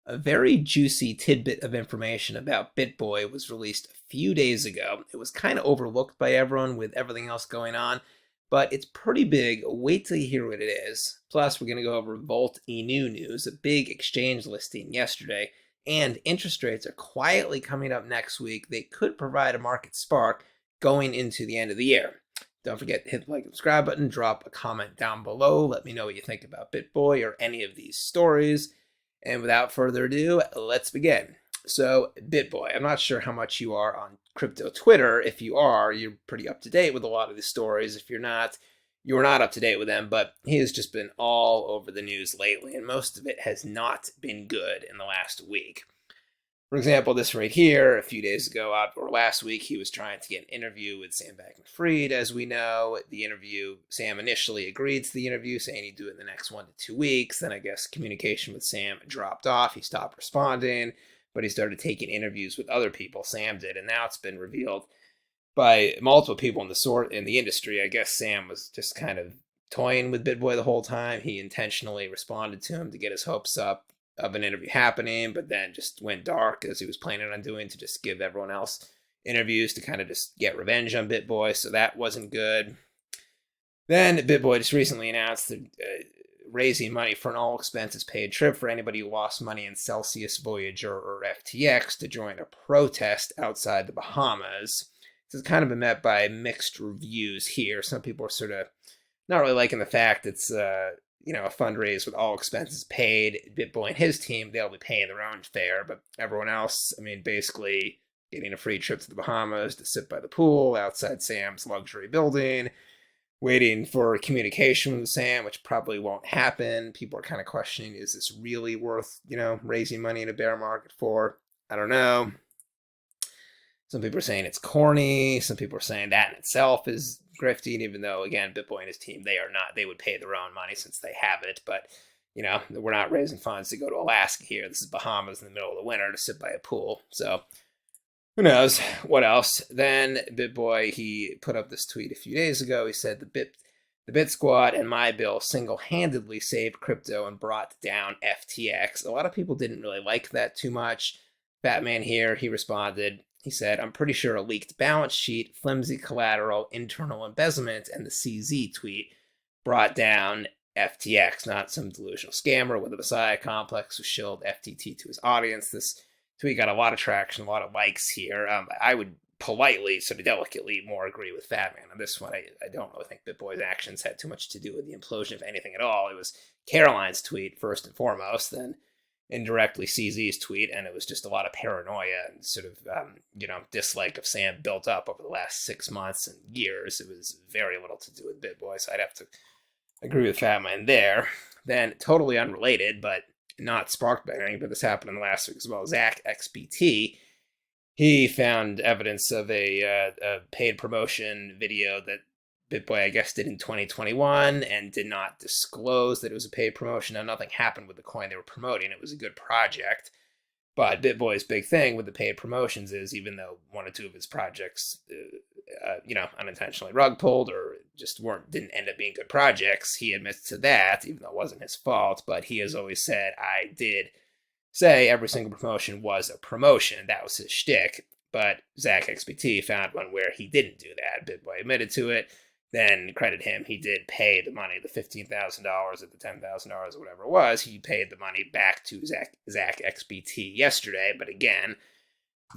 A very juicy tidbit of information about BitBoy was released a few days ago. It was kind of overlooked by everyone with everything else going on, but it's pretty big. Wait till you hear what it is. Plus, we're going to go over Volt Enu news, a big exchange listing yesterday, and interest rates are quietly coming up next week. They could provide a market spark going into the end of the year. Don't forget to hit the like and subscribe button, drop a comment down below, let me know what you think about BitBoy or any of these stories. And without further ado, let's begin. So, BitBoy, I'm not sure how much you are on crypto Twitter. If you are, you're pretty up to date with a lot of these stories. If you're not, you're not up to date with them, but he has just been all over the news lately, and most of it has not been good in the last week. For example, this right here, a few days ago, or last week, he was trying to get an interview with Sam Bankman-Fried. As we know, the interview, Sam initially agreed to the interview, saying he'd do it in the next 1 to 2 weeks. Then I guess communication with Sam dropped off. He stopped responding, but he started taking interviews with other people. Sam did, and now it's been revealed by multiple people in the industry. I guess Sam was just kind of toying with BitBoy the whole time. He intentionally responded to him to get his hopes up of an interview happening, but then just went dark as he was planning on doing to just give everyone else interviews to kind of just get revenge on BitBoy. So that wasn't good. Then BitBoy just recently announced that raising money for an all expenses paid trip for anybody who lost money in Celsius, Voyager, or FTX to join a protest outside the Bahamas. This has kind of been met by mixed reviews here. Some people are sort of not really liking the fact it's a fundraise with all expenses paid. BitBoy and his team, they'll be paying their own fare, but everyone else, basically getting a free trip to the Bahamas to sit by the pool outside Sam's luxury building, waiting for communication with Sam, which probably won't happen. People are kind of questioning, is this really worth, raising money in a bear market for? I don't know. Some people are saying it's corny. Some people are saying that in itself is grifting, even though, again, BitBoy and his team, they are not. They would pay their own money since they have it. But, we're not raising funds to go to Alaska here. This is Bahamas in the middle of the winter to sit by a pool. So who knows what else? Then BitBoy, he put up this tweet a few days ago. He said, the Bit Squad and my bill single-handedly saved crypto and brought down FTX. A lot of people didn't really like that too much. Batman here, he responded. He said, I'm pretty sure a leaked balance sheet, flimsy collateral, internal embezzlement, and the CZ tweet brought down FTX, not some delusional scammer with a Messiah complex who shilled FTT to his audience. This tweet got a lot of traction, a lot of likes here. I would politely, sort of delicately, more agree with Fatman on this one. I don't really think BitBoy's actions had too much to do with the implosion of anything at all. It was Caroline's tweet, first and foremost, then indirectly CZ's tweet, and it was just a lot of paranoia and sort of, dislike of Sam built up over the last 6 months and years. It was very little to do with BitBoy, so I'd have to agree with Fatman there. Then, totally unrelated, but not sparked by anything, but this happened in the last week as well. Zach XBT, he found evidence of a paid promotion video that BitBoy, I guess, did in 2021 and did not disclose that it was a paid promotion. Now, nothing happened with the coin they were promoting. It was a good project. But BitBoy's big thing with the paid promotions is, even though 1 or 2 of his projects, unintentionally rug pulled or just didn't end up being good projects, he admits to that, even though it wasn't his fault. But he has always said, I did say every single promotion was a promotion. That was his shtick. But Zach XBT found one where he didn't do that. BitBoy admitted to it. Then credit him, he did pay the money, the $15,000 or the $10,000 or whatever it was. He paid the money back to Zach XBT yesterday. But again,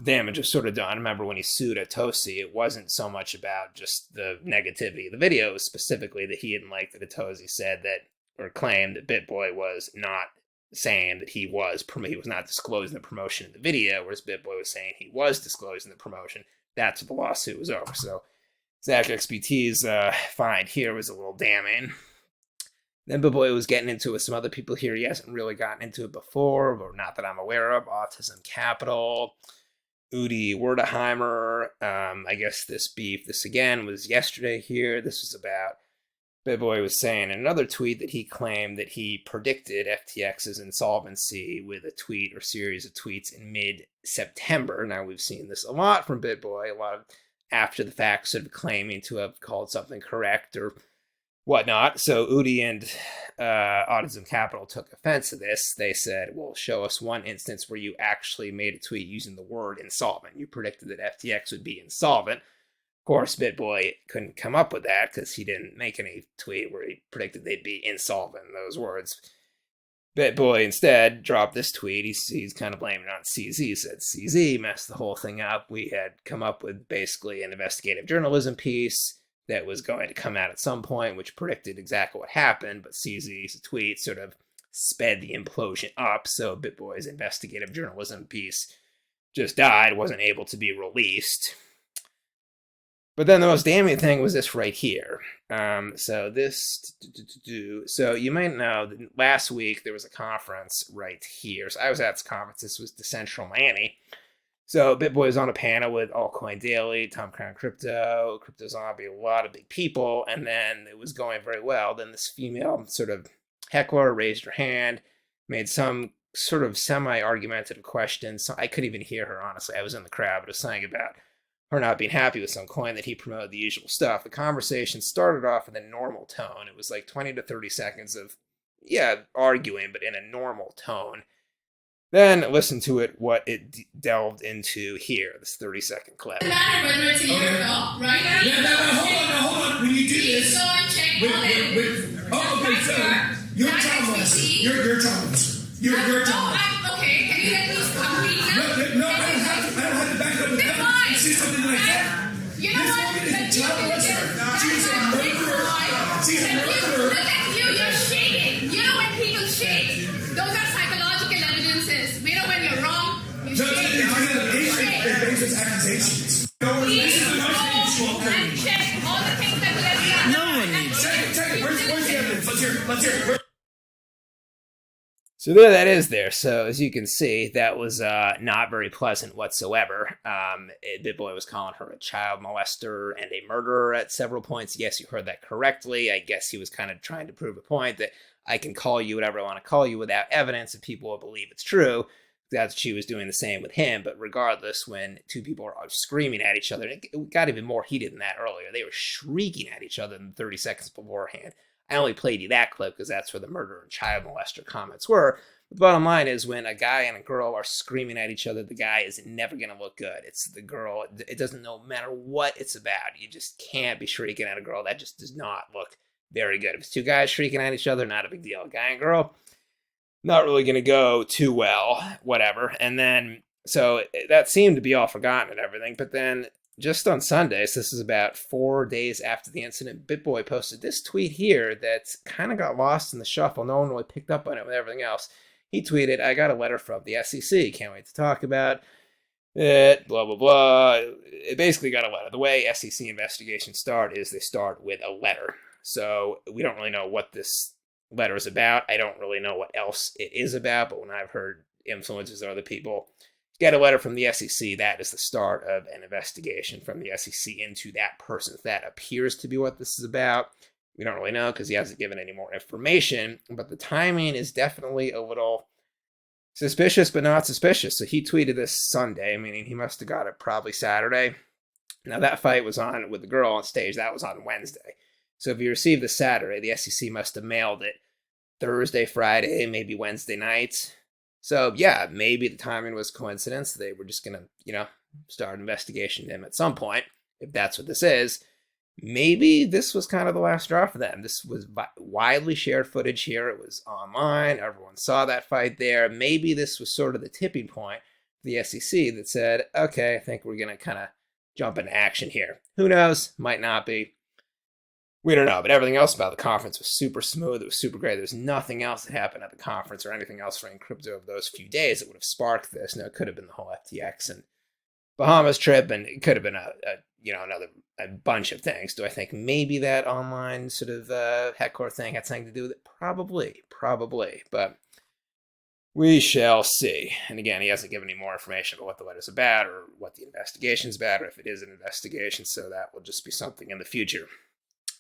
damage was sort of done. Remember when he sued Atosi, it wasn't so much about just the negativity of the video, specifically that he didn't like that Atosi said that, or claimed that BitBoy was not saying that he was not disclosing the promotion in the video, whereas BitBoy was saying he was disclosing the promotion. That's what the lawsuit was over. So Zach XBT's find here was a little damning. Then BitBoy was getting into it with some other people here. He hasn't really gotten into it before, or not that I'm aware of. Autism Capital, Udi Wertheimer. I guess this again was yesterday here. This was about, BitBoy was saying in another tweet that he claimed that he predicted FTX's insolvency with a tweet or series of tweets in mid-September. Now, we've seen this a lot from BitBoy, a lot of after the fact sort of claiming to have called something correct or whatnot. So Udi and Autism Capital took offense to this. They said, well, show us one instance where you actually made a tweet using the word insolvent. You predicted that FTX would be insolvent. Of course, BitBoy couldn't come up with that because he didn't make any tweet where he predicted they'd be insolvent in those words. BitBoy instead dropped this tweet. He's kind of blaming it on CZ. He said CZ messed the whole thing up. We had come up with basically an investigative journalism piece that was going to come out at some point, which predicted exactly what happened, but CZ's tweet sort of sped the implosion up, so BitBoy's investigative journalism piece just died, wasn't able to be released. But then the most damning thing was this right here. So you might know that last week there was a conference right here. So I was at this conference. This was Decentral Miami. So BitBoy was on a panel with Altcoin Daily, Tom Crown Crypto, Crypto Zombie, a lot of big people, and then it was going very well. Then this female sort of heckler raised her hand, made some sort of semi-argumentative question. So I couldn't even hear her, honestly. I was in the crowd, but it was something about her not being happy with some coin that he promoted, the usual stuff. The conversation started off in a normal tone. It was like 20 to 30 seconds of, arguing, but in a normal tone. Then listen to it, what it delved into here, this 30-second clip. Whether it's a year ago, right? Hold on. When you do this, go and check okay, so you're telling us. You're telling us. You're telling us. Okay, can you at least complete that? No, I don't have to back it up with evidence. You see something like that? You know what? She's a murderer. She's a murderer. Look at you, you're shaking. You know when people shake? Those are psychological evidences. We know when you're wrong. You shake. It's accusations. And check all the things that we have done. No one needs to. Where's the evidence? Let's hear it. So there that is there. So as you can see, that was not very pleasant whatsoever. BitBoy was calling her a child molester and a murderer at several points. Yes, you heard that correctly. I guess he was kind of trying to prove a point that I can call you whatever I want to call you without evidence, and people will believe it's true. That's she was doing the same with him. But regardless, when two people are screaming at each other, it got even more heated than that earlier. They were shrieking at each other in 30 seconds beforehand. I only played you that clip because that's where the murder and child molester comments were. But the bottom line is when a guy and a girl are screaming at each other, the guy is never going to look good. It's the girl. It doesn't no matter what it's about. You just can't be shrieking at a girl. That just does not look very good. If it's two guys shrieking at each other, not a big deal. Guy and girl, not really going to go too well, whatever. And then, so that seemed to be all forgotten and everything. But then just on Sunday, so this is about 4 days after the incident, BitBoy posted this tweet here that kind of got lost in the shuffle. No one really picked up on it with everything else. He tweeted, I got a letter from the SEC. Can't wait to talk about it, blah, blah, blah. It basically got a letter. The way SEC investigations start is they start with a letter. So we don't really know what this letter is about. I don't really know what else it is about, but when I've heard influencers or other people get a letter from the SEC, that is the start of an investigation from the SEC into that person. That appears to be what this is about. We don't really know because he hasn't given any more information, but the timing is definitely a little suspicious, but not suspicious. So he tweeted this Sunday, meaning he must have got it probably Saturday. Now that fight was on with the girl on stage. That was on Wednesday. So if you received this Saturday, the SEC must have mailed it Thursday, Friday, maybe Wednesday night. So, yeah, maybe the timing was coincidence. They were just going to, start an investigation of him at some point, if that's what this is. Maybe this was kind of the last straw for them. This was widely shared footage here. It was online. Everyone saw that fight there. Maybe this was sort of the tipping point for the SEC that said, okay, I think we're going to kind of jump into action here. Who knows? Might not be. We don't know, but everything else about the conference was super smooth. It was super great. There's nothing else that happened at the conference or anything else in crypto of those few days that would have sparked this. No, it could have been the whole FTX and Bahamas trip, and it could have been a bunch of things. Do I think maybe that online sort of Heckler thing had something to do with it? Probably, but we shall see. And again, he hasn't given any more information about what the letter's about or what the investigation's about or if it is an investigation, so that will just be something in the future.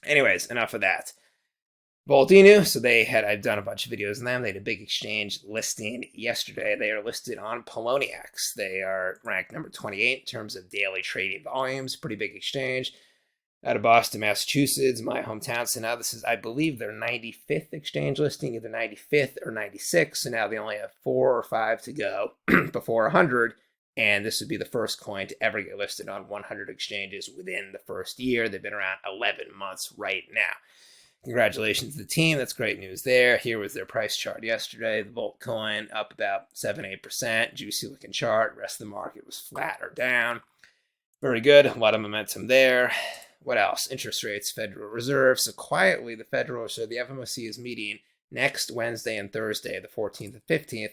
Anyways, enough of that. Voltinu, so I've done a bunch of videos on them. They had a big exchange listing yesterday. They are listed on Poloniex. They are ranked number 28 in terms of daily trading volumes. Pretty big exchange. Out of Boston, Massachusetts, my hometown. So now this is, I believe, their 95th exchange listing, either 95th or 96. So now they only have 4 or 5 to go before 100. And this would be the first coin to ever get listed on 100 exchanges within the first year. They've been around 11 months right now. Congratulations to the team. That's great news there. Here was their price chart yesterday. The Volt coin up about 7-8%. Juicy looking chart. The rest of the market was flat or down. Very good. A lot of momentum there. What else? Interest rates, Federal Reserve. So quietly, the FOMC is meeting next Wednesday and Thursday, the 14th and 15th,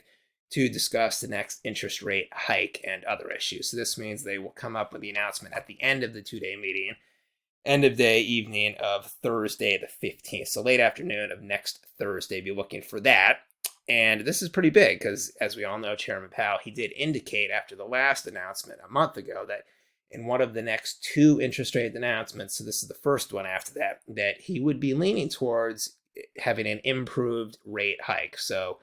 to discuss the next interest rate hike and other issues. So this means they will come up with the announcement at the end of the two-day meeting, end of day evening of Thursday the 15th. So late afternoon of next Thursday, be looking for that. And this is pretty big because, as we all know, Chairman Powell, he did indicate after the last announcement a month ago that in one of the next 2 interest rate announcements, so this is the first one after that, that he would be leaning towards having an improved rate hike. So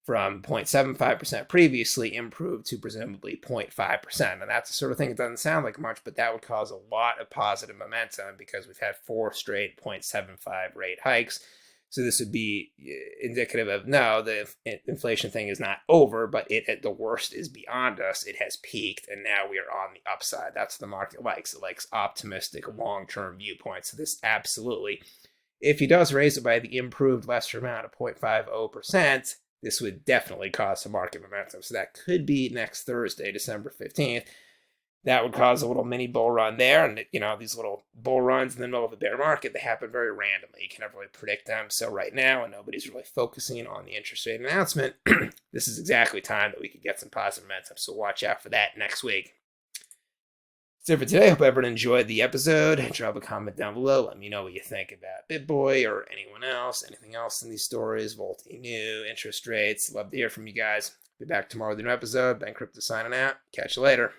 from 0.75% previously improved to presumably 0.5%. And that's the sort of thing, it doesn't sound like much, but that would cause a lot of positive momentum because we've had 4 straight 0.75 rate hikes. So this would be indicative of, no, the inflation thing is not over, but the worst is beyond us. It has peaked, and now we are on the upside. That's what the market likes. It likes optimistic long-term viewpoints. So this absolutely, if he does raise it by the improved lesser amount of 0.50%, this would definitely cause some market momentum. So that could be next Thursday, December 15th. That would cause a little mini bull run there. And, these little bull runs in the middle of a bear market, they happen very randomly. You can never really predict them. So right now, when nobody's really focusing on the interest rate announcement, this is exactly time that we could get some positive momentum. So watch out for that next week. That's it for today. Hope everyone enjoyed the episode. Drop a comment down below. Let me know what you think about BitBoy or anyone else, anything else in these stories, Volt new, interest rates. Love to hear from you guys. Be back tomorrow with a new episode. Ben Crypto signing out. Catch you later.